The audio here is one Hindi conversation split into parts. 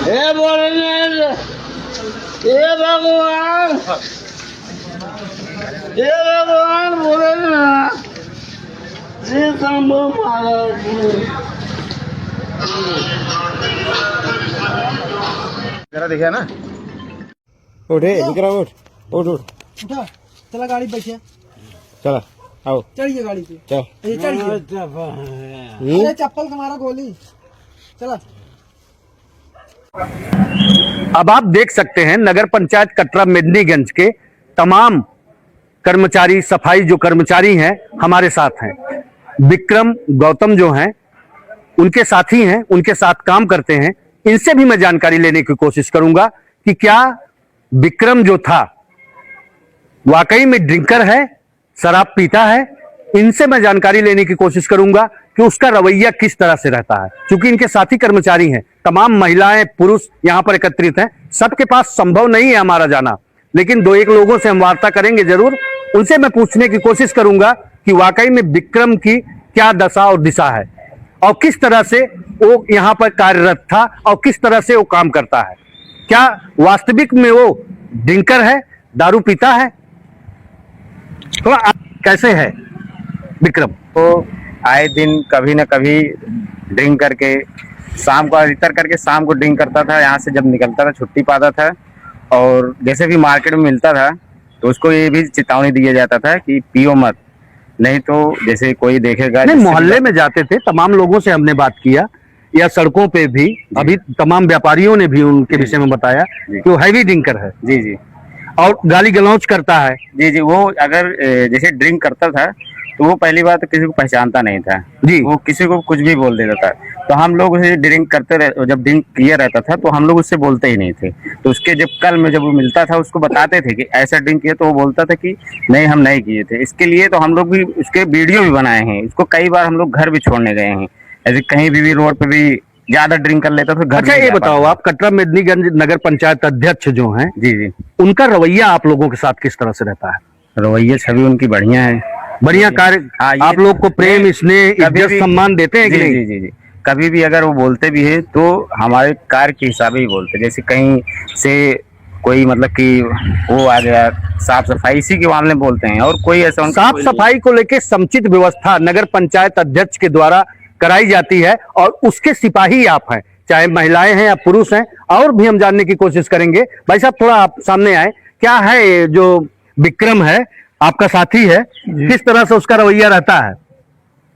हे भोलेनाथ, हे भगवान, हे भगवान भोलेनाथ, हे शंभू महाराज। जरा देखिए ना, उठे विक्रम, उठ उठ उठ, उठा, चला गाड़ी बैठिए, चला आओ, चढ़िए गाड़ी पे, चल। ये चढ़िए। अरे चप्पल तुम्हारा गोली, चला। अब आप देख सकते हैं नगर पंचायत कटरा मेदिनीगंज के तमाम कर्मचारी, सफाई जो कर्मचारी हैं हमारे साथ हैं। विक्रम गौतम जो हैं उनके साथी हैं, उनके साथ काम करते हैं। इनसे भी मैं जानकारी लेने की कोशिश करूंगा कि क्या विक्रम जो था वाकई में ड्रिंकर है, शराब पीता है। इनसे मैं जानकारी लेने की कोशिश करूंगा कि उसका रवैया किस तरह से रहता है। क्योंकि इनके साथी कर्मचारी हैं, तमाम महिलाएं पुरुष यहां पर एकत्रित हैं। सबके पास संभव नहीं है हमारा जाना, लेकिन दो एक लोगों से हम वार्ता करेंगे जरूर। उनसे मैं पूछने की कोशिश करूंगा कि वाकई में विक्रम की क्या दशा और दिशा है और किस तरह से वो यहां पर कार्यरत था और किस तरह से वो काम करता है। क्या वास्तविक में वो ड्रिंकर है, दारू पीता है? थोड़ा कैसे है विक्रम? तो आए दिन कभी न कभी ड्रिंक करके शाम को, अधिकतर करके शाम को ड्रिंक करता था। यहाँ से जब निकलता था छुट्टी पाता था, और जैसे भी मार्केट में मिलता था तो उसको ये भी चेतावनी दिया जाता था कि पियो मत, नहीं तो जैसे कोई देखेगा। नहीं, मोहल्ले में जाते थे, तमाम लोगों से हमने बात किया, या सड़कों पे भी अभी तमाम व्यापारियों ने भी उनके विषय में बताया कि वो हैवी ड्रिंकर है। जी जी, और गाली गलौज करता है। जी जी। वो अगर जैसे ड्रिंक करता था तो वो पहली बात तो किसी को पहचानता नहीं था जी, वो किसी को कुछ भी बोल देता था। तो हम लोग उसे ड्रिंक करते रहे, जब ड्रिंक किया रहता था तो हम लोग उससे बोलते ही नहीं थे। तो उसके जब वो मिलता था उसको बताते थे कि ऐसा ड्रिंक किया, तो वो बोलता था कि नहीं हम नहीं किए थे। इसके लिए तो हम लोग भी उसके वीडियो भी बनाए हैं। इसको कई बार हम लोग घर भी छोड़ने गए हैं, ऐसे कहीं भी रोड पे भी ज्यादा ड्रिंक कर लेता था घर। अच्छा ये बताओ, आप कटरा मेदिनीगंज नगर पंचायत अध्यक्ष जो हैं, जी जी, उनका रवैया आप लोगों के साथ किस तरह से रहता है? रवैया छवि उनकी बढ़िया है, बढ़िया कार्य। हाँ, आप लोग को प्रेम, स्नेह, इज्जत, सम्मान देते हैं कि जी नहीं? जी जी जी। कभी भी अगर वो बोलते भी है तो हमारे कार्य के हिसाब ही बोलते। जैसे कहीं से कोई मतलब कि वो आ गया, साफ सफाई इसी के मामले में बोलते हैं। और कोई ऐसा साफ सफाई को लेकर समुचित व्यवस्था नगर पंचायत अध्यक्ष के द्वारा कराई जाती है और उसके सिपाही आप हैं, चाहे महिलाएं हैं या पुरुष हैं। और भी हम जानने की कोशिश करेंगे। भाई साहब थोड़ा आप सामने आए, क्या है ये जो विक्रम है आपका साथी है, किस तरह से उसका रवैया रहता है?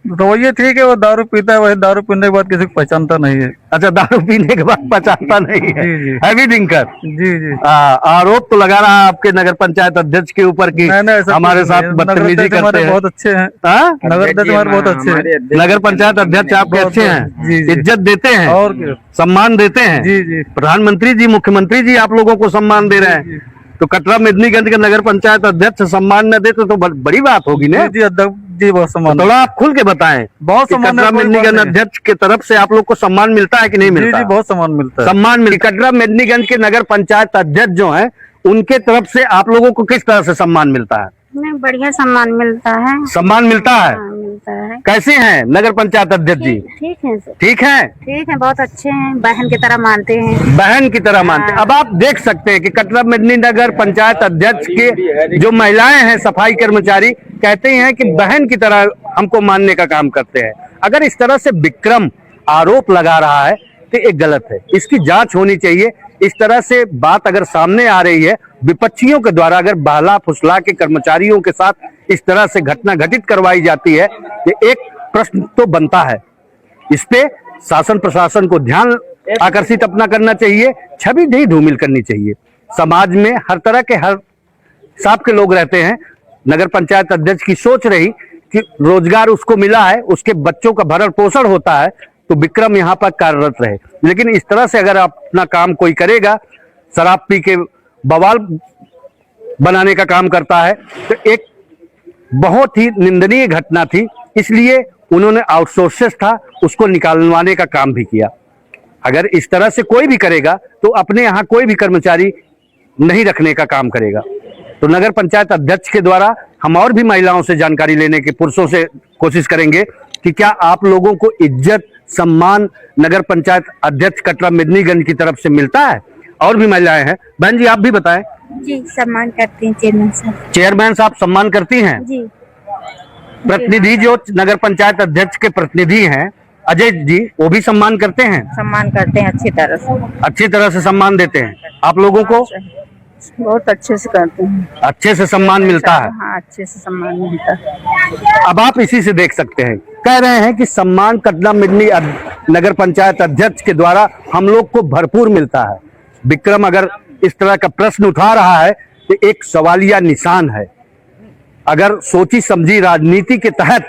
रवैया ठीक है, वो दारू पीता है, वही दारू पीने के बाद किसी को पहचानता नहीं है। अच्छा, दारू पीने के बाद पहचानता नहीं है, जी, जी। Heavy drinker. जी जी। आरोप तो लगा रहा है आपके नगर पंचायत अध्यक्ष के ऊपर कि नहीं, ऐसा हमारे कुछ साथ नहीं है। बदतमीजी नगर अध्यक्ष करते हमारे हैं। बहुत अच्छे हैं। हाँ? नगर अध्यक्ष हमारे बहुत अच्छे हैं। नगर पंचायत अध्यक्ष आपके बहुत अच्छे हैं, जी, जी। इज्जत देते हैं और क्या? सम्मान देते हैं। जी जी। प्रधानमंत्री जी, मुख्यमंत्री जी आप लोगों को सम्मान दे रहे हैं। तो कटरा मेदिनीगंज के नगर पंचायत अध्यक्ष सम्मान न देते तो बड़ी बात होगी ना। जी अध्यक्ष जी, बहुत सम्मान। थोड़ा आप खुल के बताएं, बहुत कि सम्मान कटरा है, कोई बात मेदिनीगंज नहीं। अध्यक्ष की तरफ से आप लोग को सम्मान मिलता है कि नहीं जी मिलता? जी, बहुत सम्मान मिलता है। सम्मान मिल कटरा मेदिनीगंज के नगर पंचायत अध्यक्ष जो हैं उनके तरफ से आप लोगों को किस तरह से सम्मान मिलता है? नहीं, बढ़िया सम्मान मिलता है। सम्मान मिलता है। हाँ, मिलता है। कैसे हैं नगर पंचायत अध्यक्ष जी? ठीक है सर, ठीक है, ठीक है, बहुत अच्छे हैं, बहन की तरह मानते हैं। बहन की तरह मानते हैं। अब आप देख सकते हैं कि कटरा मेदिनीनगर पंचायत अध्यक्ष के जो महिलाएं हैं, सफाई कर्मचारी, कहते हैं कि बहन की तरह हमको मानने का काम करते हैं। अगर इस तरह से विक्रम आरोप लगा रहा है तो ये गलत है, इसकी जांच होनी चाहिए। इस तरह से बात अगर सामने आ रही है विपक्षियों के द्वारा, अगर बहला फुसला के कर्मचारियों के साथ इस तरह से घटना घटित करवाई जाती है, ये एक प्रश्न तो बनता है। इस पे शासन प्रशासन को ध्यान आकर्षित अपना करना चाहिए, छवि नहीं धूमिल करनी चाहिए। समाज में हर तरह के हर हिसाब के लोग रहते हैं। नगर पंचायत अध्यक्ष की सोच रही कि रोजगार उसको मिला है, उसके बच्चों का भरण पोषण होता है, तो विक्रम यहाँ पर कार्यरत रहे। लेकिन इस तरह से अगर अपना काम कोई करेगा, शराब पी के बवाल बनाने का काम करता है, तो एक बहुत ही निंदनीय घटना थी। इसलिए उन्होंने आउटसोर्सेस था, उसको निकालवाने का काम भी किया। अगर इस तरह से कोई भी करेगा तो अपने यहाँ कोई भी कर्मचारी नहीं रखने का काम करेगा। तो नगर पंचायत अध्यक्ष के द्वारा हम और भी महिलाओं से जानकारी लेने के, पुरुषों से कोशिश करेंगे कि क्या आप लोगों को इज्जत, सम्मान नगर पंचायत अध्यक्ष कटरा मेदिनीगंज की तरफ से मिलता है? और भी महिलाएं हैं। बहन जी, आप भी बताएं। जी, सम्मान करती हैं चेयरमैन साहब। चेयरमैन साहब सम्मान करती हैं? जी। प्रतिनिधि जो नगर पंचायत अध्यक्ष के प्रतिनिधि हैं अजय जी, वो भी सम्मान करते हैं? सम्मान करते हैं अच्छी तरह से सम्मान देते हैं। आप लोगों को बहुत अच्छे से करते हैं। अच्छे से सम्मान मिलता है? हाँ, अच्छे से सम्मान मिलता है। अब आप इसी से देख सकते हैं, कह रहे हैं कि सम्मान कटरा मिदनी नगर पंचायत अध्यक्ष के द्वारा हम लोग को भरपूर मिलता है। विक्रम अगर इस तरह का प्रश्न उठा रहा है तो एक सवालिया निशान है। अगर सोची समझी राजनीति के तहत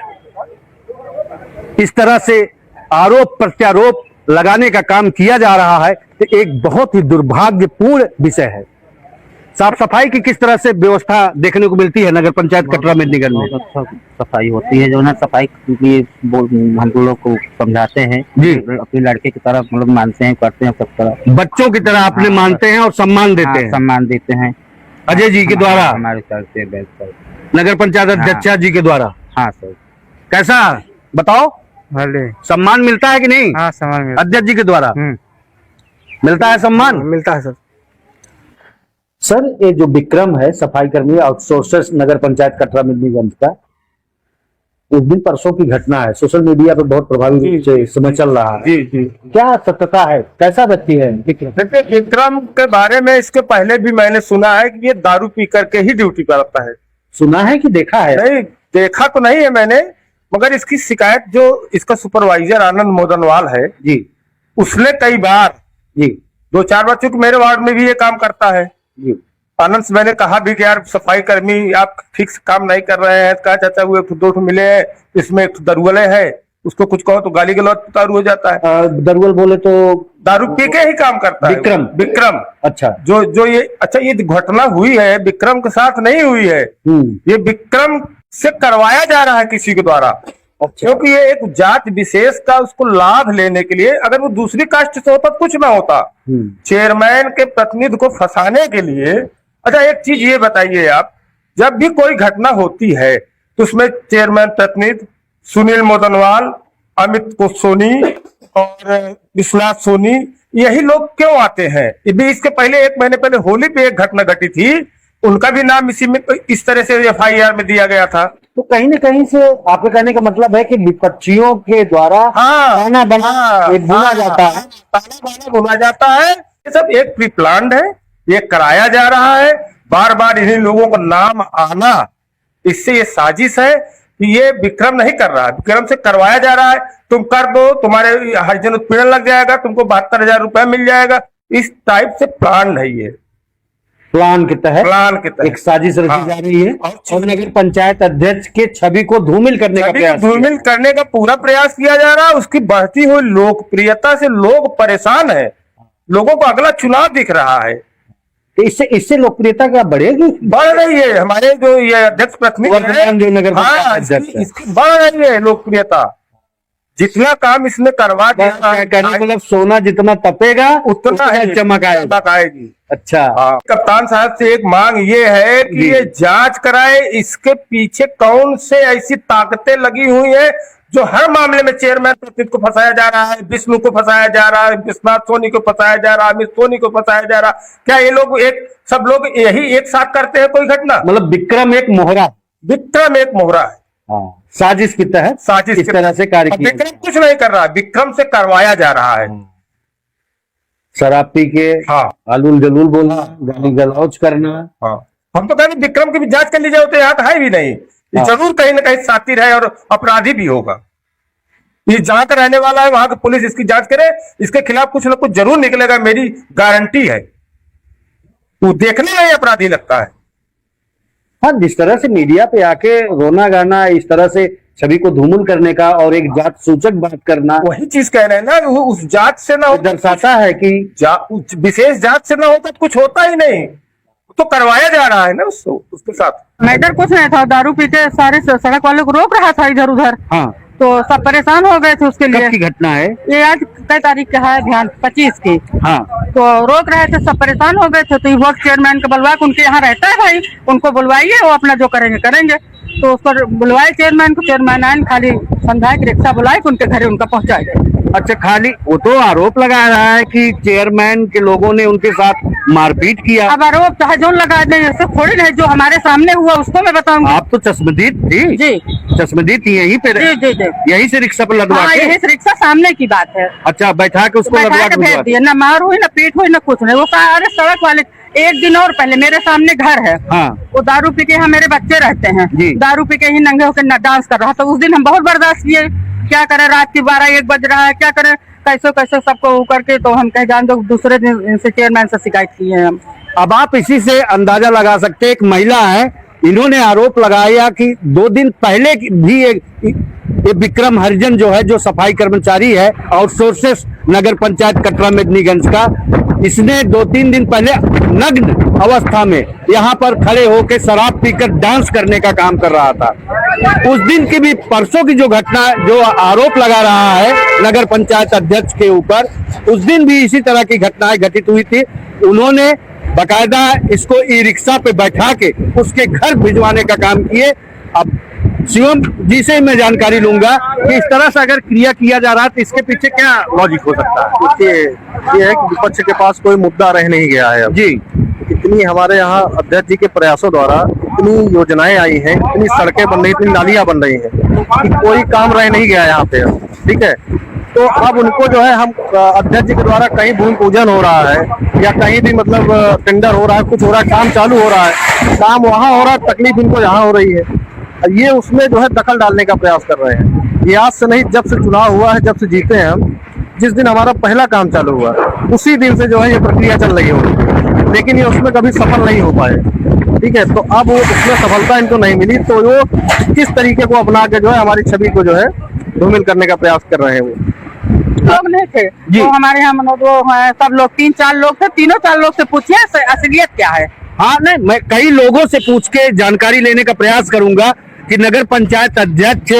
इस तरह से आरोप प्रत्यारोप लगाने का काम किया जा रहा है तो एक बहुत ही दुर्भाग्यपूर्ण विषय है। साफ सफाई की किस तरह से व्यवस्था देखने को मिलती है नगर पंचायत कटरा मेदिनीगंज में? बहुत अच्छा सफाई होती है, जो ना सफाई के लिए हम लोग को समझाते हैं जी। अपने लड़के की तरह मतलब मानते हैं, करते हैं सब तरह। बच्चों की तरह आपने हाँ, मानते हैं और सम्मान देते हैं? सम्मान देते हैं अजय जी के द्वारा, हमारे तरफ से नगर पंचायत अध्यक्षा जी के द्वारा। हाँ सर। कैसा बताओ, भले सम्मान मिलता है कि नहीं? हाँ, सम्मान मिलता अध्यक्ष जी के द्वारा मिलता है सम्मान? मिलता है सर। सर, ये जो विक्रम है सफाई कर्मी आउटसोर्सर्स नगर पंचायत कटरा मेदिनीगंज का, उस दिन परसों की घटना है, सोशल मीडिया पर बहुत प्रभावी रूप से इस समय चल रहा है। जी जी। क्या सत्यता है, कैसा व्यक्ति है विक्रम? देखिए, विक्रम के बारे में इसके पहले भी मैंने सुना है कि ये दारू पी करके ही ड्यूटी पर आता है। सुना है कि देखा है? नहीं, देखा तो नहीं है मैंने, मगर इसकी शिकायत जो इसका सुपरवाइजर आनंद मोदनवाल है जी, उसने कई बार जी 2-4 बार, चूंकि मेरे वार्ड में भी ये काम करता है, जी, आनंद से मैंने कहा भी कि यार सफाई कर्मी आप ठीक से काम नहीं कर रहे हैं। कहा चाचा वो 2 मिले हैं, इसमें एक दरुगले है, उसको कुछ कहो तो गाली गलौज उतारू हो जाता है। दरुअल बोले तो दारू पी के ही काम करता है विक्रम। विक्रम अच्छा, जो ये अच्छा, ये घटना हुई है विक्रम के साथ नहीं हुई है, ये विक्रम से करवाया जा रहा है किसी के द्वारा। क्योंकि ये एक जात विशेष का उसको लाभ लेने के लिए, अगर वो दूसरी कास्ट से होता तो कुछ ना होता। चेयरमैन के प्रतिनिधि को फंसाने के लिए। अच्छा, एक चीज ये बताइए आप, जब भी कोई घटना होती है तो उसमें चेयरमैन प्रतिनिधि सुनील मोदनवाल, अमित सोनी और विश्वनाथ सोनी, यही लोग क्यों आते हैं? भी इसके पहले 1 महीने पहले होली पे एक घटना घटी थी, उनका भी नाम इसी में इस तरह से FIR में दिया गया था। तो कहीं न कहीं से आपके कहने का मतलब है कि विपक्षियों के द्वारा खाना भुना जाता है, भुना जाता है। ये सब एक प्री प्लान्ड है, ये कराया जा रहा है। बार बार इन्हीं लोगों का नाम आना, इससे ये साजिश है कि ये विक्रम नहीं कर रहा है, विक्रम से करवाया जा रहा है। तुम कर दो, तुम्हारे हरिजन उत्पीड़न लग जाएगा, तुमको 72,000 रुपया मिल जाएगा। इस टाइप से प्लान है ये, प्लान के तहत एक साजिश रची हाँ। जा रही है और नगर पंचायत अध्यक्ष के छवि को धूमिल करने का प्रयास धूमिल करने का पूरा प्रयास किया जा रहा है। उसकी बढ़ती हुई लोकप्रियता से लोग परेशान है, लोगों को अगला चुनाव दिख रहा है। इससे लोकप्रियता क्या बढ़ेगी? बढ़ रही है। हमारे जो ये अध्यक्ष प्रतिनिधि है, नगर इसकी बढ़ रही है लोकप्रियता। जितना काम इसने करवा दिया, कहने मतलब सोना जितना तपेगा उतना चमक आएगी। अच्छा, कप्तान साहब से एक मांग ये है कि ये जांच कराए, इसके पीछे कौन से ऐसी ताकतें लगी हुई है जो हर मामले में चेयरमैन प्रतिनिधि को फंसाया जा रहा है, विष्णु को फंसाया जा रहा है, विश्वनाथ सोनी को फंसाया जा रहा है, अमित सोनी को फंसाया जा रहा। क्या ये लोग सब लोग यही एक साथ करते हैं कोई घटना? मतलब विक्रम एक मोहरा है। साजिश की तहत साजिश इस तरह से कार्य किया। विक्रम कुछ नहीं कर रहा है, विक्रम से करवाया जा रहा है। शराब पी के आलूल जलूल बोलना, गाली गलौज करना। हम तो कहते विक्रम की भी जांच कर ली जाए, तो यहाँ तो है भी नहीं। ये जरूर कहीं ना कहीं सातिर है और अपराधी भी होगा। ये जहां का रहने वाला है वहां की पुलिस इसकी जांच करे, इसके खिलाफ कुछ ना कुछ जरूर निकलेगा, मेरी गारंटी है। वो देखने में अपराधी लगता है। हाँ, जिस तरह से मीडिया पे आके रोना गाना, इस तरह से छवि को धूमिल करने का और एक जात सूचक बात करना, वही चीज कह रहे हैं ना, वो उस जात से ना हो, दर्शाता है कि विशेष जात से ना होता तो कुछ होता ही नहीं। तो करवाया जा रहा है ना उसके साथ। मैटर कुछ नहीं था, दारू पी के सारे सड़क वाले को रोक रहा था इधर उधर। हाँ, तो सब परेशान हो गए थे उसके लिए। कब की घटना है ये? आज कई तारीख का है, ध्यान 25 की। हाँ, तो रोक रहे थे, सब परेशान हो गए थे। तो युवक चेयरमैन को बुलवा के, उनके यहाँ रहता है भाई, उनको बुलवाइए, वो अपना जो करेंगे। तो उसको बुलवाए चेयरमैन को, चेयरमैन आए, खाली समझाए कि रिक्शा बुलाए, उनके घरे उनका पहुंचाए। अच्छा, खाली वो तो आरोप लगा रहा है कि चेयरमैन के लोगों ने उनके साथ मारपीट किया। अब आरोप चाहे जो लगा दे, ऐसे थोड़ी नहीं, जो हमारे सामने हुआ उसको मैं बताऊंगी। आप तो चश्मदीद थी जी, चश्मदीद थी यहीं पे, जी जी जी, यहीं से रिक्शा पर लदवा हाँ, के? यही रिक्शा सामने की बात है। अच्छा, बैठा के उसको बैठा लदवा के के भेज भिजवा दिया, न मार हुई न पीट हुई न कुछ नहीं। वो सारे सड़क वाले, एक दिन और पहले मेरे सामने घर है, हाँ। वो दारू पी के यहाँ मेरे बच्चे रहते हैं, जी। दारू पी के ही नंगे होकर डांस कर रहा था। उस दिन हम बहुत बर्दाश्त किए, क्या करें, रात की 12-1 बज रहा है, क्या करें, कैसे कैसे सबको वो करके, तो हम कह जान दो, दूसरे दिन इनसे चेयरमैन से शिकायत की है हम। अब आप इसी से अंदाजा लगा सकते हैं, एक महिला है, इन्होंने आरोप लगाया कि 2 दिन पहले भी ये विक्रम हरिजन जो है, जो सफाई कर्मचारी है आउटसोर्सेस नगर पंचायत कटरा मेदिनीगंज का, इसने 2-3 दिन पहले नग्न अवस्था में यहाँ पर खड़े होकर शराब पीकर डांस करने का काम कर रहा था। उस दिन की भी, परसों की जो घटना, जो आरोप लगा रहा है नगर पंचायत अध्यक्ष के ऊपर, उस दिन भी इसी तरह की घटनाएं घटित हुई थी। उन्होंने बकायदा इसको ई रिक्शा पे बैठा के उसके घर भिजवाने का काम किए। अब शिवम जी से मैं जानकारी लूंगा कि इस तरह से अगर क्रिया किया जा रहा है तो इसके पीछे क्या लॉजिक हो सकता है? देखिए, ये है कि विपक्ष के पास कोई मुद्दा रह नहीं गया है अब। जी, इतनी हमारे यहाँ अध्यक्ष जी के प्रयासों द्वारा इतनी योजनाएं आई हैं, इतनी सड़कें बन रही, इतनी नालियां बन रही हैं कि कोई काम रह नहीं गया यहाँ पे। ठीक है, तो अब उनको जो है, हम अध्यक्ष जी के द्वारा कहीं भूमि पूजन हो रहा है या कहीं भी मतलब टेंडर हो रहा है, कुछ हो रहा है, काम चालू हो रहा है, काम वहाँ हो रहा है, तकलीफ इनको यहाँ हो रही है। ये उसमें जो है दखल डालने का प्रयास कर रहे हैं। ये आज से नहीं, जब से चुनाव हुआ है, जब से जीते हैं हम, जिस दिन हमारा पहला काम चालू हुआ उसी दिन से जो है ये प्रक्रिया चल रही है, लेकिन ये उसमें कभी सफल नहीं हो पाए। ठीक है, तो अब वो उसमें सफलता इनको नहीं मिली, तो वो किस तरीके को अपना के जो है हमारी छवि को जो है धूमिल करने का प्रयास कर रहे हैं। वो लोग नहीं थे जो हमारे यहाँ, मतलब वो है, सब लोग 3-4 लोग थे, 3-4 लोग से पूछिए असलियत क्या है। हाँ, नहीं, मैं कई लोगों से पूछ के जानकारी लेने का प्रयास करूंगा कि नगर पंचायत अध्यक्ष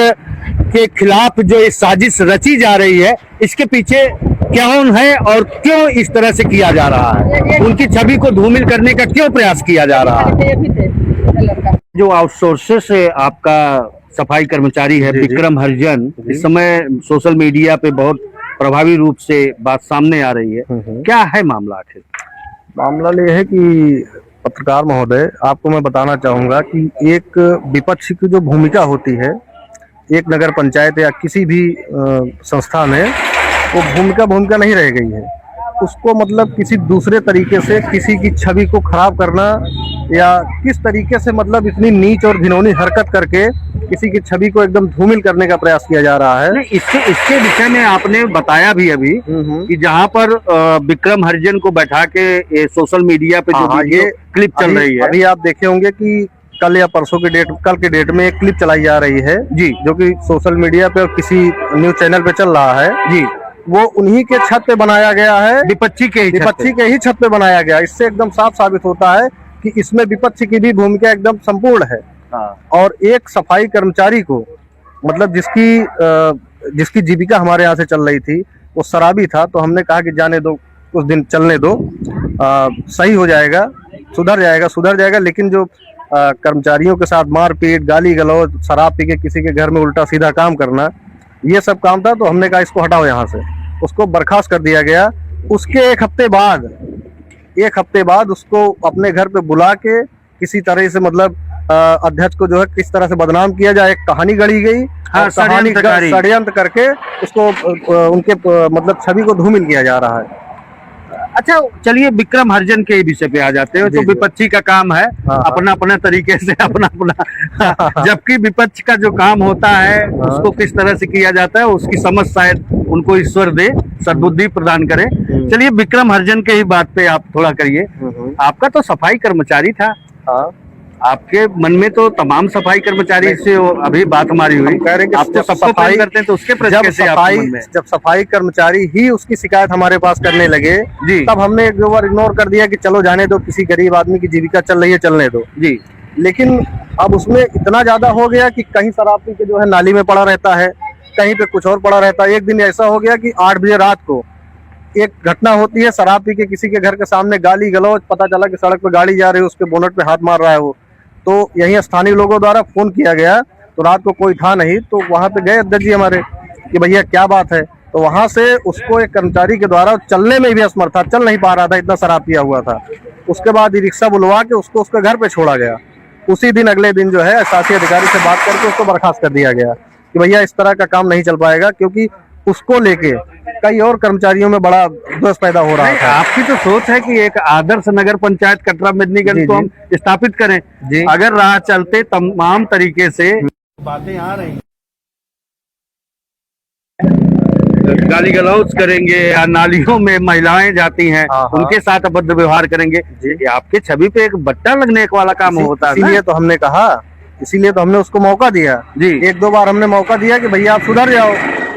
के खिलाफ जो ये साजिश रची जा रही है, इसके पीछे कौन है और क्यों इस तरह से किया जा रहा है, उनकी छवि को धूमिल करने का क्यों प्रयास किया जा रहा है। जो आउटसोर्सेस से आपका सफाई कर्मचारी है विक्रम हरिजन, इस समय सोशल मीडिया पे बहुत प्रभावी रूप से बात सामने आ रही है, क्या है मामला? आखिर मामला ये है कि पत्रकार महोदय, आपको मैं बताना चाहूंगा कि एक विपक्ष की जो भूमिका होती है एक नगर पंचायत या किसी भी संस्था में, वो भूमिका नहीं रह गई है। उसको मतलब किसी दूसरे तरीके से किसी की छवि को खराब करना, या किस तरीके से मतलब इतनी नीच और घिनौनी हरकत करके किसी की छवि को एकदम धूमिल करने का प्रयास किया जा रहा है। इसके विषय में आपने बताया भी अभी कि जहां पर विक्रम हरिजन को बैठा के सोशल मीडिया पे जो ये क्लिप चल रही है, अभी आप देखे होंगे कि कल या परसों के कल के डेट में एक क्लिप चलाई जा रही है जी, जो कि सोशल मीडिया पे और किसी न्यूज चैनल पे चल रहा है जी। वो उन्हीं के छत पे बनाया गया है, विपक्षी के ही छत पे बनाया गया। इससे एकदम साफ साबित होता है कि इसमें विपक्ष की भी भूमिका एकदम संपूर्ण है। और एक सफाई कर्मचारी को, मतलब जिसकी जीविका हमारे यहाँ से चल रही थी, वो शराबी था, तो हमने कहा कि जाने दो, कुछ दिन चलने दो, सही हो जाएगा, सुधर जाएगा। लेकिन जो कर्मचारियों के साथ मारपीट, गाली गलौज, शराब पी के किसी के घर में उल्टा सीधा काम करना, ये सब काम था। तो हमने कहा इसको हटाओ यहाँ से, उसको बर्खास्त कर दिया गया। उसके एक हफ्ते बाद उसको अपने घर पे बुला के किसी तरह से मतलब अध्यक्ष को जो है किस तरह से बदनाम किया जाए, एक कहानी गढ़ी गई। हाँ, षड्यंत्र करके उसको उनके मतलब छवि को धूमिल किया जा रहा है। अच्छा, चलिए विक्रम हरिजन के विषय पे आ जाते हैं। तो विपक्षी का काम है अपना अपना तरीके से अपना जबकि विपक्ष का जो काम होता है उसको किस तरह से किया जाता है, उसकी समझ शायद उनको ईश्वर दे, सद्बुद्धि प्रदान करे। चलिए विक्रम हरिजन के ही बात पे आप थोड़ा करिए। आपका तो सफाई कर्मचारी था, आपके मन में तो तमाम सफाई कर्मचारी से अभी बात हमारी हुई, आप तो सबको प्रेम करते हैं, तो उसके प्रति कैसे आपके मन में? जब सफाई कर्मचारी ही उसकी शिकायत हमारे पास करने लगे जी, तब हमने एक बार इग्नोर कर दिया कि चलो जाने दो, किसी गरीब आदमी की जीविका चल रही है, चलने दो जी। लेकिन अब उसमें इतना ज्यादा हो गया कि कहीं शराब पी के जो है नाली में पड़ा रहता है, कहीं पे कुछ और पड़ा रहता है। एक दिन ऐसा हो गया कि 8 बजे रात को एक घटना होती है, शराब पी के किसी के घर के सामने गाली गलौज, पता चला कि सड़क पे गाड़ी जा रही है, उसके बोनट पे हाथ मार रहा है वो। तो यही स्थानीय लोगों द्वारा फोन किया गया, तो रात को कोई था नहीं, तो वहां पे गए अध्यक्ष जी हमारे कि भैया क्या बात है, तो वहां से उसको एक कर्मचारी के द्वारा चलने में भी असमर्थ था, चल नहीं पा रहा था, इतना शराब पिया हुआ था। उसके बाद रिक्शा बुलवा के उसको उसके घर पे छोड़ा गया। उसी दिन अगले दिन जो है शासी अधिकारी से बात करके उसको बर्खास्त कर दिया गया कि भैया इस तरह का काम नहीं चल पाएगा, क्योंकि उसको लेके कई और कर्मचारियों में बड़ा द्वेष पैदा हो रहा था। आपकी तो सोच है कि एक आदर्श नगर पंचायत कटरा मेदिनीगंज को हम स्थापित करें जी। अगर राह चलते तमाम तरीके से बातें आ रही गाली गलौज करेंगे या नालियों में महिलाएं जाती हैं उनके साथ अभद्र व्यवहार करेंगे, ये आपके छवि पे एक बट्टा लगने वाला काम होता है। इसीलिए तो हमने कहा, इसीलिए तो हमने उसको मौका दिया जी। 1-2 बार हमने मौका दिया कि भैया आप सुधर जाओ,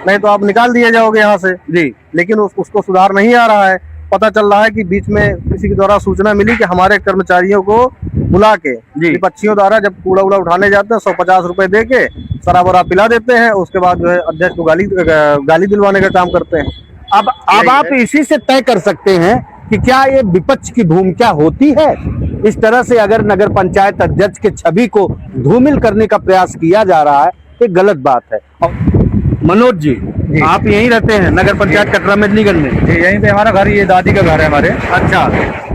नहीं तो आप निकाल दिए जाओगे यहाँ से जी। लेकिन उसको सुधार नहीं आ रहा है। पता चल रहा है कि बीच में किसी के द्वारा सूचना मिली कि हमारे कर्मचारियों को बुला के विपक्षियों द्वारा जब कूड़ा उड़ा उठाने जाते हैं 150 रुपए दे के शराब वराब पिला देते हैं, उसके बाद जो है अध्यक्ष को गाली दिलवाने का काम करते हैं। अब आप इसी से तय कर सकते हैं कि क्या ये विपक्ष की भूमिका होती है। इस तरह से अगर नगर पंचायत अध्यक्ष के छवि को धूमिल करने का प्रयास किया जा रहा है तो गलत बात है। मनोज जी, आप यहीं रहते हैं नगर पंचायत कटरा मेदिनीगंज में? यहीं पे हमारा घर, ये दादी का घर है हमारे। अच्छा,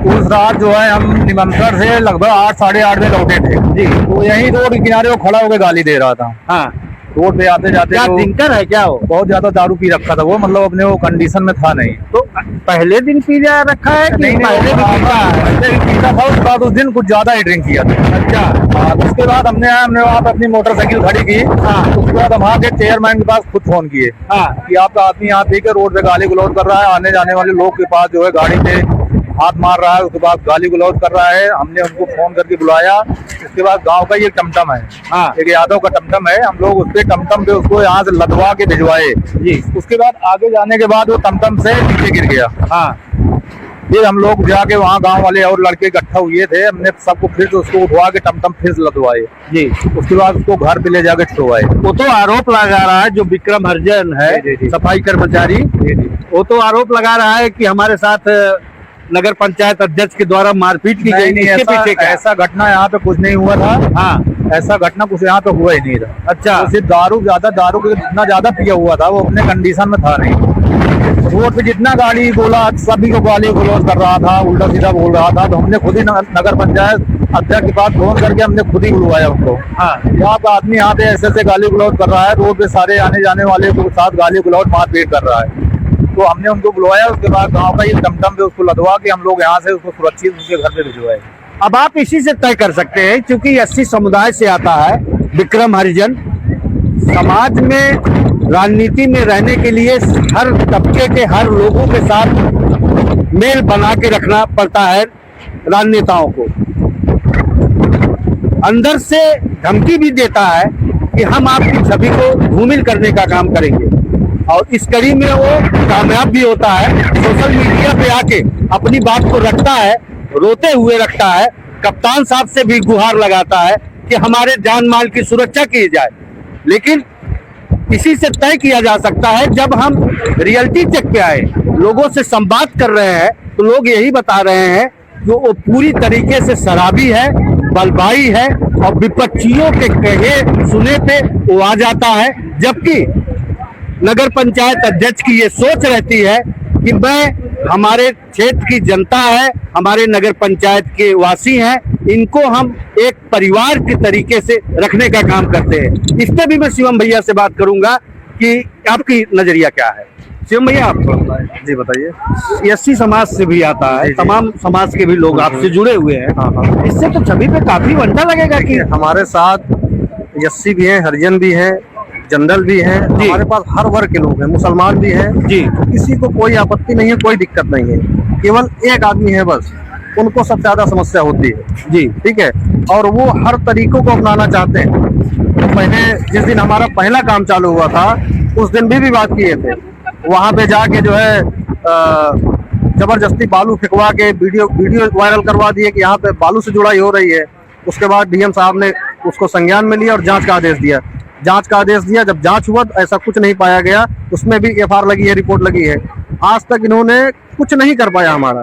उस रात जो है हम निमंत्रण से लगभग 8 साढ़े 8 में लौटे थे जी। तो यहीं रोड के किनारे वो खड़ा होकर गाली दे रहा था। हाँ, रोड पे आते जाते क्या ड्रिंकर है क्या? वो बहुत ज्यादा दारू पी रखा था वो, मतलब अपने वो कंडीशन में था नहीं। तो पहले दिन पी जा रखा है कि पहले भी पीता था, उसके बाद उस दिन कुछ ज्यादा ही ड्रिंक किया था। अच्छा, उसके बाद हमने वहाँ पे अपनी मोटरसाइकिल खड़ी की। उसके बाद हम वहाँ के चेयरमैन के पास खुद फोन किए कि आपका आदमी यहाँ पी के रोड पे गाली गलौज कर रहा है, आने जाने वाले लोग के पास जो है गाड़ी पे हाथ मार रहा है, उसके बाद गाली गलौज कर रहा है। हमने उनको फोन करके बुलाया। उसके बाद गांव का ये टमटम है, एक यादव का टमटम है, हम लोग उसके टमटम पे उसको यहाँ से लदवा के भिजवाए जी। उसके बाद आगे जाने के बाद वो टमटम से नीचे गिर गया। फिर हम लोग जाके वहाँ गांव वाले और लड़के इकट्ठा हुए थे, हमने सबको फिर उसको उठवा के टमटम फिर लदवाए जी। उसके बाद उसको घर पे ले जाके छुड़वाए। वो तो आरोप लगा रहा है जो विक्रम हरिजन है सफाई कर्मचारी, वो तो आरोप लगा रहा है कि हमारे साथ नगर पंचायत अध्यक्ष के द्वारा मारपीट की गई। इसके पीछे ऐसा घटना यहाँ पे कुछ नहीं हुआ था। हाँ, ऐसा घटना कुछ यहाँ पे हुआ ही नहीं था। अच्छा, तो सिर्फ दारू जितना ज्यादा पिया हुआ था वो अपने कंडीशन में था नहीं। रोड पे जितना गाली बोला सभी को गाली गलौज कर रहा था, उल्टा सीधा बोल रहा था। तो हमने खुद ही नगर पंचायत अध्यक्ष के पास फोन करके हमने खुद ही बुलवाया उनको। यहाँ का आदमी यहाँ पे ऐसे गाली गलौज कर रहा है, रोड पे सारे आने जाने वाले के साथ गाली गलौज मारपीट कर रहा है। तो हमने उनको बुलवाया। उसके बाद गांव का ये टमटम पे उसको लदवा के हम लोग यहाँ से उसको सुरक्षित उनके घर पे भिजवाए। अब आप इसी से तय कर सकते हैं, क्योंकि एससी समुदाय से आता है विक्रम हरिजन। समाज में राजनीति में रहने के लिए हर तबके के हर लोगों के साथ मेल बना के रखना पड़ता है राजनेताओं को। अंदर से धमकी भी देता है कि हम आपकी छवि को धूमिल करने का काम करेंगे, और इस कड़ी में वो कामयाब भी होता है। सोशल मीडिया पे आके अपनी बात को रखता है, रोते हुए रखता है, कप्तान साहब से भी गुहार लगाता है कि हमारे जान माल की सुरक्षा की जाए। लेकिन इसी से तय किया जा सकता है, जब हम रियलिटी चेक पे आए, लोगों से संवाद कर रहे हैं, तो लोग यही बता रहे हैं कि वो पूरी तरीके से शराबी है, बलवाई है, और विपक्षियों के कहे सुने पे वो आ जाता है। जबकि नगर पंचायत अध्यक्ष की ये सोच रहती है कि हमारे क्षेत्र की जनता है, हमारे नगर पंचायत के वासी हैं, इनको हम एक परिवार के तरीके से रखने का काम करते हैं। इस पे भी मैं शिवम भैया से बात करूंगा कि आपकी नजरिया क्या है। शिवम भैया, आप जी बताइए। एससी समाज से भी आता है, तमाम समाज के भी लोग आपसे जुड़े हुए हैं। इससे तो छवि पे काफी वंडा लगेगा कि हमारे साथ एससी भी हैं, हरिजन भी हैं, जनरल भी हैं, हमारे पास हर वर्ग के लोग हैं, मुसलमान भी हैं जी। किसी को कोई आपत्ति नहीं है, कोई दिक्कत नहीं है। केवल एक आदमी है बस, उनको सबसे ज्यादा समस्या होती है जी। ठीक है, और वो हर तरीकों को अपनाना चाहते हैं। तो पहले जिस दिन हमारा पहला काम चालू हुआ था, उस दिन भी बात किए थे। वहां पे जाके जो है जबरदस्ती बालू फेंकवा के वीडियो वायरल करवा दिए कि यहाँ पे बालू से जुड़ाई हो रही है। उसके बाद डीएम साहब ने उसको संज्ञान में लिया और जांच का आदेश दिया। जब जांच हुआ तो ऐसा कुछ नहीं पाया गया, उसमें भी एफआईआर लगी है, रिपोर्ट लगी है। आज तक इन्होंने कुछ नहीं कर पाया हमारा।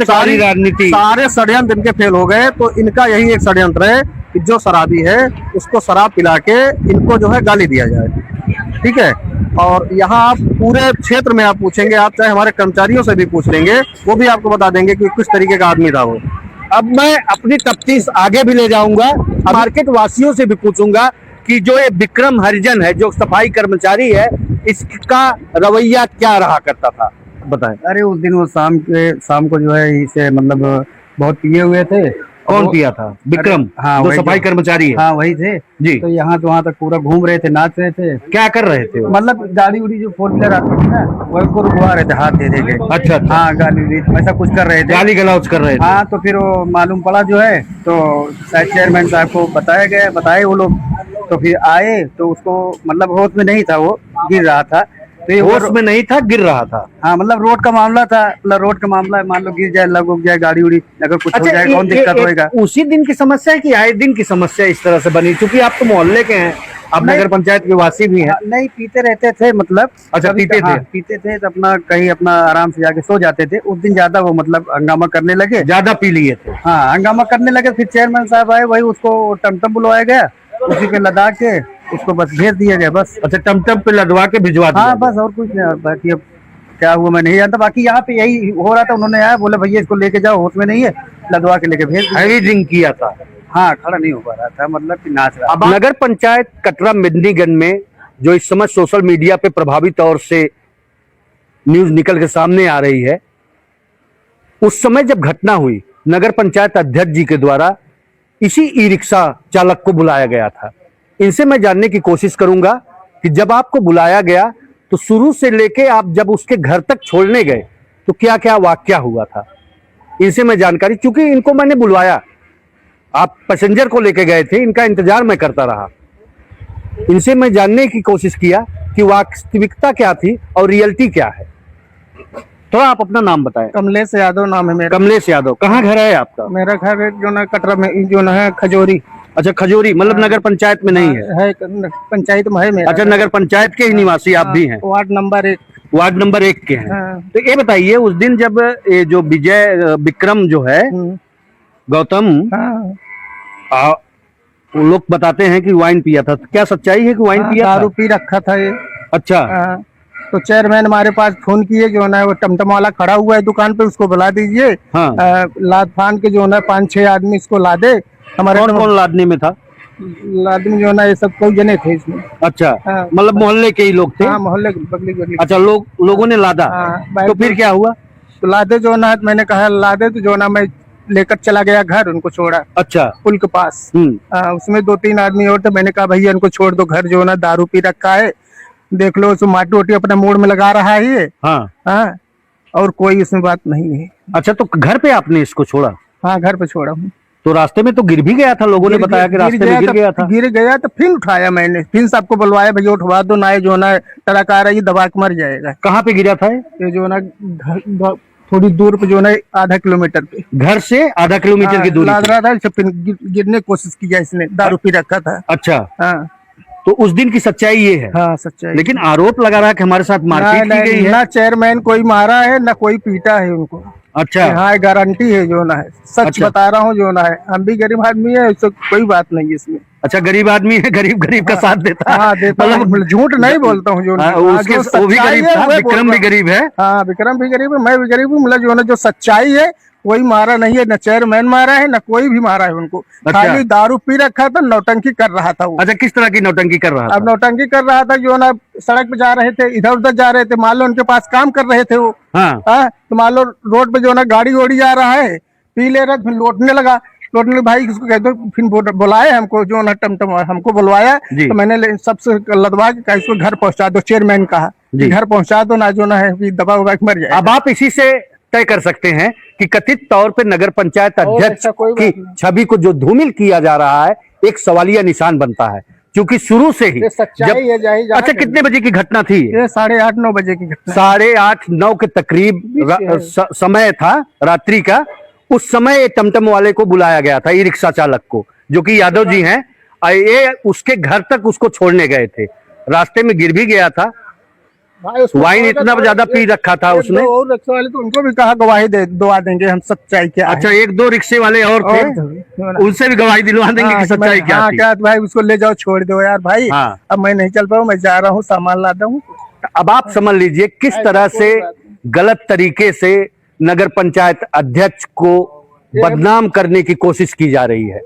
सारी राजनीति, सारे षड्यंत्र इनके फेल हो गए। तो इनका यही एक षड्यंत्र है कि जो शराबी है उसको शराब पिला के इनको जो है गाली दिया जाए। ठीक है, और यहाँ आप पूरे क्षेत्र में आप पूछेंगे, आप चाहे हमारे कर्मचारियों से भी पूछ लेंगे, वो भी आपको बता देंगे कि किस तरीके का आदमी था वो। अब मैं अपनी तफ्तीश आगे भी ले जाऊंगा, मार्केट वासियों से भी पूछूंगा कि जो ये विक्रम हरिजन है, जो सफाई कर्मचारी है, इसका रवैया क्या रहा करता था, बताएं। अरे उस दिन वो शाम को जो है इसे मतलब बहुत पिए हुए थे। कौन पिया था? विक्रम? हाँ, जो वही सफाई कर्मचारी है। हाँ वही थे जी। तो यहाँ तो वहाँ तक पूरा घूम रहे थे, नाच रहे थे। क्या कर रहे थे वो? मतलब गाड़ी उड़ी जो 4 व्हीलर आती थी ना, वो उनको रुकवा रहे थे हाथ दे दे के। अच्छा। हाँ गाली ऐसा कुछ कर रहे थे, गाली गलौज कर रहे थे। हाँ तो फिर वो मालूम पड़ा जो है, तो शायद चेयरमैन साहब को बताए वो लोग, तो फिर आए तो उसको मतलब होश में नहीं था, वो गिर रहा था। तो होश में नहीं था, गिर रहा था। हाँ मतलब रोड का मामला था, मतलब रोड का मामला है, मान लो गिर जाए, लग उग जाए गाड़ी उड़ी, अगर कुछ हो जाए कौन दिक्कत होएगा। उसी दिन की समस्या है कि आए दिन की समस्या इस तरह से बनी? क्योंकि आप तो मोहल्ले के हैं, आप नगर पंचायत के वासी भी हैं। नहीं पीते रहते थे मतलब। अच्छा, पीते थे? पीते थे तो अपना कहीं अपना आराम से जाके सो जाते थे। उस दिन ज्यादा वो मतलब हंगामा करने लगे, ज्यादा पी लिए थे। हाँ हंगामा करने लगे। फिर चेयरमैन साहब आए, वही उसको टमटम बुलवाया गया, उसी पे लदा के उसको बस भेज दिया गया बस। अच्छा, टमटम पे लदवा के भिजवा दिया? हाँ बस, और कुछ नहीं। बाकी अब क्या हुआ मैं नहीं जानता। बाकी यहाँ पे यही हो रहा था, उन्होंने आया बोले भैया इसको लेके जाओ, होश में नहीं है, लदवा के लेके भेज दिया। हैवी ड्रिंक किया था? हाँ, खड़ा नहीं हो पा रहा था, मतलब कि नाच रहा। अब नगर पंचायत कटरा मेदिनीगंज में जो इस समय सोशल मीडिया पे प्रभावी तौर से न्यूज निकल के सामने आ रही है, उस समय जब घटना हुई, नगर पंचायत अध्यक्ष जी के द्वारा इसी ई रिक्शा चालक को बुलाया गया था। इनसे मैं जानने की कोशिश करूंगा कि जब आपको बुलाया गया तो शुरू से लेके आप जब उसके घर तक छोड़ने गए तो क्या क्या वाकया हुआ था, इनसे मैं जानकारी, क्योंकि इनको मैंने बुलवाया, आप पैसेंजर को लेके गए थे, इनका इंतजार मैं करता रहा। इनसे मैं जानने की कोशिश किया कि वास्तविकता क्या थी और रियलिटी क्या है। थोड़ा आप अपना नाम बताएं। कमलेश यादव नाम है मेरा। कमलेश यादव। कहाँ घर है आपका? मेरा घर जो ना कटरा में जो ना है खजोरी। अच्छा, खजूरी, मतलब नगर पंचायत में नहीं है? पंचायत में है मेरा। अच्छा, नगर पंचायत के ही निवासी आप भी हैं? Ward number 1। वार्ड नंबर 1 के हैं। हाँ। तो ये बताइए, उस दिन जब ये जो विक्रम जो है गौतम, वो लोग बताते हैं कि वाइन पिया था, तो क्या सच्चाई है कि वाइन पिया था? दारू पी रखा था ये। अच्छा। तो चेयरमैन हमारे पास फोन किए, जो है वो टमटम वाला खड़ा हुआ है दुकान पे, उसको बुला दीजिए। हाँ। लाद फान के जो है 5-6 आदमी इसको ला दे। हमारे कौन लादने में था? आदमी जो है ना ये सब कोई जने थे इसमें। अच्छा। हाँ। मतलब मोहल्ले के ही लोग थे? हाँ, मोहल्ले बगली। अच्छा, लोगों ने लादा। हाँ, तो फिर क्या हुआ? तो लादे जो ना, मैंने कहा लादे, तो जो ना मैं लेकर चला गया घर, उनको छोड़ा। अच्छा। पुल के पास। उसमें 2-3 आदमी और थे, मैंने कहा भैया इनको छोड़ दो, घर जो ना दारू पी रखा है, देख लो उसमें माटी वोटी अपने मूड में लगा रहा है ये। हाँ, और कोई इसमें बात नहीं है। अच्छा, तो घर पे आपने इसको छोड़ा? हाँ, घर पे छोड़ा हूँ। तो रास्ते में तो गिर भी गया था, लोगों ने बताया कि रास्ते में गिर गया था। गिर गया तो फिर उठाया मैंने, फिर सबको बुलवाया, भैया उठवा दो ना, जो ना ट्रक आ रहा है, दबा के मर जाएगा। कहाँ पे गिरा था ये जो ना थोड़ी दूर पे, जो ना 1/2 किलोमीटर पे, घर से 1/2 किलोमीटर की दूरी लाद रहा था, फिर गिरने की कोशिश किया इसने, दारू पी रखा था। अच्छा। हाँ, तो उस दिन की सच्चाई ये है? हाँ सच्चाई। लेकिन आरोप लगा रहा है कि हमारे साथ मारपीट की गई है। ना चेयरमैन कोई मारा है, ना कोई पीटा है उनको। अच्छा। हाँ, गारंटी है जो ना है, सच अच्छा। बता रहा हूँ जो ना है। हम भी गरीब आदमी है, इससे कोई बात नहीं है इसमें। अच्छा, गरीब आदमी है, गरीब का साथ देता है। हाँ, देता मतलब झूठ नहीं बोलता हूँ जो ना। वो भी गरीब था, विक्रम भी गरीब है। हाँ, विक्रम भी गरीब है, मैं भी गरीब हूँ। मतलब जो ना जो सच्चाई है, कोई मारा नहीं है, न चेयरमैन मारा है, न कोई भी मारा है उनको। अच्छा। खाली दारू पी रखा था, नौटंकी कर रहा था वो। अच्छा, किस तरह की नौटंकी कर रहा था? अब नौटंकी कर रहा था जो ना, सड़क पे जा रहे थे, इधर उधर जा रहे थे, मान लो उनके पास काम कर रहे थे वो। हाँ। तो मान लो रोड पे जो ना गाड़ी वोड़ी जा रहा है, पी ले रहा, फिर लौटने लगा। लौटने भाई इसको कह दो, फिर बुलाए हमको, जो ना टमटम हमको बुलवाया। तो मैंने सबसे लदवा के इसको घर पहुंचा दो, चेयरमैन कहा घर पहुंचा दो ना, जो ना है दबा उबा के मर जाए। अब आप इसी से तय कर सकते हैं कि कथित तौर पे नगर पंचायत अध्यक्ष की छवि को जो धूमिल किया जा रहा है, एक सवालिया निशान बनता है, क्योंकि शुरू से ही सच्चाई है। अच्छा, कितने बजे की घटना थी? ये 8:30-9 बजे की घटना। 8:30-9 के तकरीब समय था रात्रि का। उस समय ये टमटम वाले को बुलाया गया था, ई रिक्शा चालक को, जो कि यादव जी हैं। ये उसके घर तक उसको छोड़ने गए थे, रास्ते में गिर भी गया था। वाइन इतना ज्यादा पी रखा था उसने। और रिक्शा वाले तो उनको भी कहा गवाही दिलवा देंगे हम, सच्चाई क्या। अच्छा, 1-2 रिक्शे वाले और थे, उनसे भी गवाही दिलवा देंगे कि सच्चाई क्या थी। क्या भाई उसको ले जाओ, छोड़ दो यार भाई। अब मैं नहीं चल पाऊँ, मैं जा रहा हूँ, सामान लाता हूँ। अब आप समझ लीजिए किस तरह से गलत तरीके से नगर पंचायत अध्यक्ष को बदनाम करने की कोशिश की जा रही है।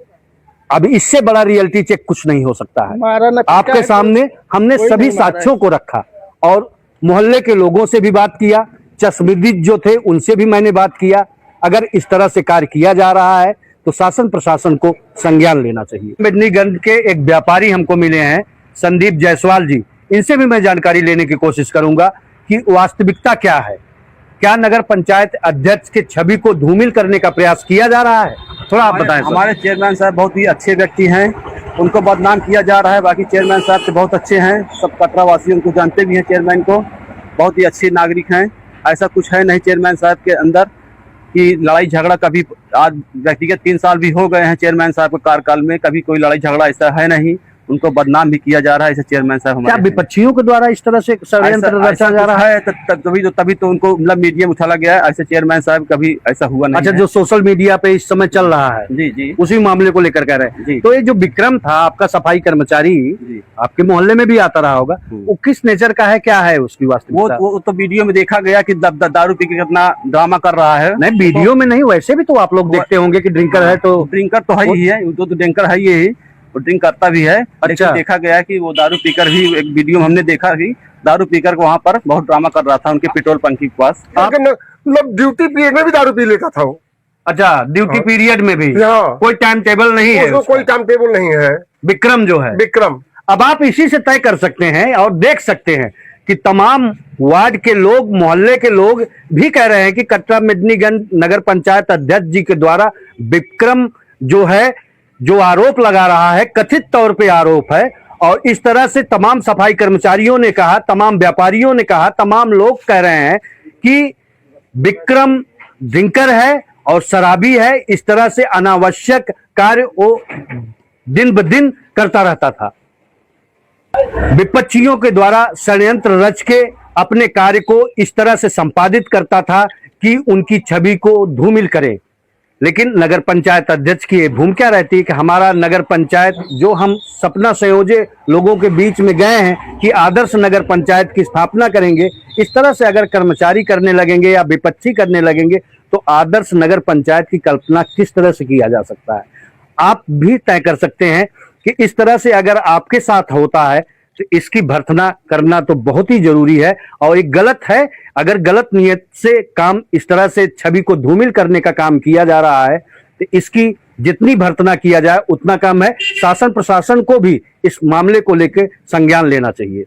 अब इससे बड़ा रियलिटी चेक कुछ नहीं हो सकता है। आपके सामने हमने सभी साक्ष्यों को रखा और मोहल्ले के लोगों से भी बात किया, चश्मदीद जो थे उनसे भी मैंने बात किया। अगर इस तरह से कार्य किया जा रहा है तो शासन प्रशासन को संज्ञान लेना चाहिए। मेदिनीगंज के एक व्यापारी हमको मिले हैं, संदीप जायसवाल जी, इनसे भी मैं जानकारी लेने की कोशिश करूंगा कि वास्तविकता क्या है। क्या नगर पंचायत अध्यक्ष के छवि को धूमिल करने का प्रयास किया जा रहा है? थोड़ा आप बताएं। हमारे चेयरमैन साहब बहुत ही अच्छे व्यक्ति हैं, उनको बदनाम किया जा रहा है। बाकी चेयरमैन साहब तो बहुत अच्छे हैं, सब कटरा वासी उनको जानते भी हैं। चेयरमैन को बहुत ही अच्छे नागरिक हैं। ऐसा कुछ है नहीं चेयरमैन साहब के अंदर कि लड़ाई झगड़ा कभी, आज व्यक्तिगत 3 साल भी हो गए हैं चेयरमैन साहब के कार्यकाल में, कभी कोई लड़ाई झगड़ा ऐसा है नहीं। उनको बदनाम भी किया जा रहा है ऐसे चेयरमैन साहब क्या हमारे। विपक्षियों के द्वारा इस तरह से षड्यंत्र रचा जा रहा है? तभी तो उनको मतलब मीडिया में उछाला गया है। ऐसे चेयरमैन साहब कभी ऐसा हुआ नहीं। अच्छा, जो सोशल मीडिया पे इस समय चल रहा है, जी जी, उसी मामले को लेकर कह रहे हैं। जी। तो ये जो विक्रम था आपका सफाई कर्मचारी, जी। आपके मोहल्ले में भी आता रहा होगा, वो किस नेचर का है, क्या है उसकी वास्तविकता? वो तो वीडियो में देखा गया कि दारू पी के कितना ड्रामा कर रहा है। नहीं, वीडियो में नहीं, वैसे भी तो आप लोग देखते होंगे कि ड्रिंकर है तो ड्रिंकर तो है ही है, तो ड्रिंकर है ही, वो ड्रिंक करता भी है। अच्छा। देखा गया कि वो दारू पीकर भी, एक वीडियो में हमने देखा कि दारू पीकर वहाँ पर बहुत ड्रामा कर रहा था उनके पेट्रोल पंप के पास। मतलब ड्यूटी पीरियड में भी दारू पी लेता था वो। अच्छा, ड्यूटी पीरियड में भी हाँ। कोई टाइम टेबल नहीं है उसको उसका। कोई टाइम टेबल नहीं है। विक्रम जो है, विक्रम, अब आप इसी से तय कर सकते हैं और देख सकते हैं कि तमाम वार्ड के लोग, मोहल्ले के लोग भी कह रहे हैं कि कटरा मेदिनीगंज नगर पंचायत अध्यक्ष जी के द्वारा विक्रम जो है, जो आरोप लगा रहा है, कथित तौर पे आरोप है। और इस तरह से तमाम सफाई कर्मचारियों ने कहा, तमाम व्यापारियों ने कहा, तमाम लोग कह रहे हैं कि विक्रम ड्रिंकर है और शराबी है। इस तरह से अनावश्यक कार्य वो दिन ब दिन करता रहता था। विपक्षियों के द्वारा षड्यंत्र रच के अपने कार्य को इस तरह से संपादित करता था कि उनकी छवि को धूमिल करे। लेकिन नगर पंचायत अध्यक्ष की भूमिका रहती है कि हमारा नगर पंचायत, जो हम सपना संयोजे लोगों के बीच में गए हैं कि आदर्श नगर पंचायत की स्थापना करेंगे, इस तरह से अगर कर्मचारी करने लगेंगे या विपक्षी करने लगेंगे तो आदर्श नगर पंचायत की कल्पना किस तरह से किया जा सकता है। आप भी तय कर सकते हैं कि इस तरह से अगर आपके साथ होता है तो इसकी भर्त्सना करना तो बहुत ही जरूरी है। और एक गलत है, अगर गलत नियत से काम, इस तरह से छवि को धूमिल करने का काम किया जा रहा है तो इसकी जितनी भर्त्सना किया जाए उतना कम है। शासन प्रशासन को भी इस मामले को लेकर संज्ञान लेना चाहिए।